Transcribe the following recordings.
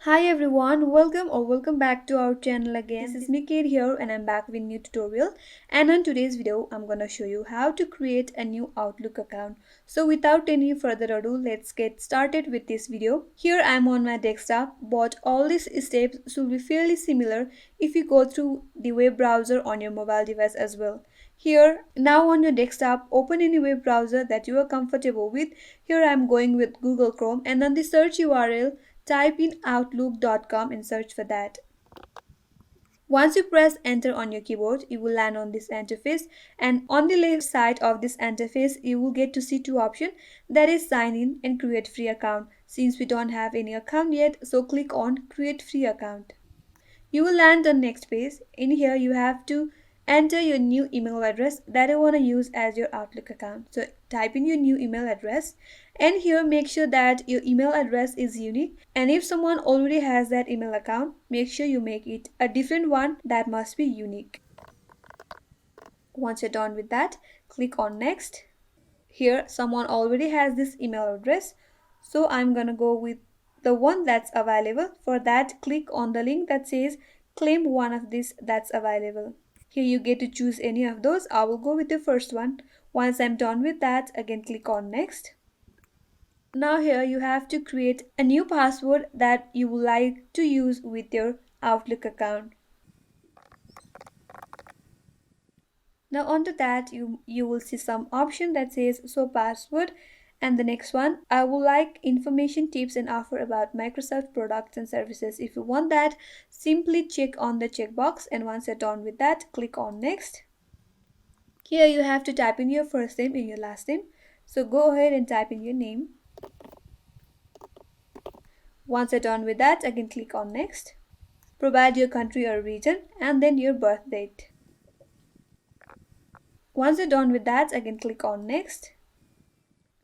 Hi everyone, welcome back to our channel again. This is Nikki here and I'm back with a new tutorial. And on today's video, I'm gonna show you how to create a new Outlook account. So without any further ado, let's get started with this video. Here I'm on my desktop, but all these steps should be fairly similar if you go through the web browser on your mobile device as well. Here, now on your desktop, open any web browser that you are comfortable with. Here I'm going with Google Chrome and on the search URL, type in outlook.com and search for that. Once you press enter on your keyboard, you will land on this interface, and on the left side of this interface, you will get to see two options, that is sign in and create free account. Since we don't have any account yet, so click on create free account. You will land on next page. In here you have to enter your new email address that you want to use as your Outlook account. So type in your new email address and here make sure that your email address is unique, and if someone already has that email account, make sure you make it a different one that must be unique. Once you're done with that, click on next. Here someone already has this email address, so I'm gonna go with the one that's available. For that, click on the link that says claim one of these that's available. Here you get to choose any of those. I will go with the first one. Once I'm done with that, again click on next. Now here you have to create a new password that you would like to use with your Outlook account. Now onto that you will see some option that says show password, and the next one, I would like information, tips and offer about Microsoft products and services. If you want that, simply check on the checkbox, and once you're done with that, click on next. Here you have to type in your first name and your last name. So go ahead and type in your name. Once you're done with that, again click on next. Provide your country or region and then your birth date. Once you're done with that, again click on next.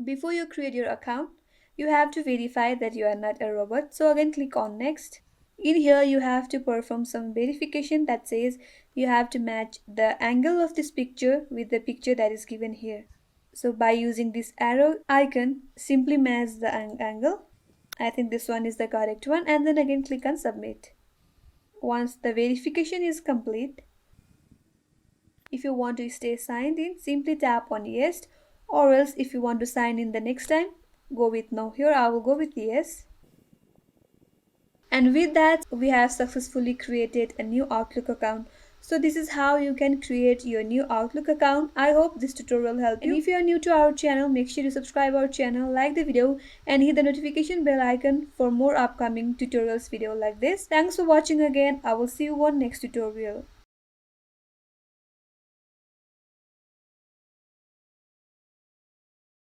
Before you create your account, you have to verify that you are not a robot. So again click on next. In here you have to perform some verification that says you have to match the angle of this picture with the picture that is given here. So by using this arrow icon, simply match the angle. I think this one is the correct one, and then again click on submit. Once the verification is complete, if you want to stay signed in, simply tap on yes, or else if you want to sign in the next time, go with no. Here I will go with yes. And with that, we have successfully created a new Outlook account. So this is how you can create your new Outlook account. I hope this tutorial helped you. And if you are new to our channel, make sure to subscribe our channel, like the video and hit the notification bell icon for more upcoming tutorials video like this. Thanks for watching again. I will see you on next tutorial.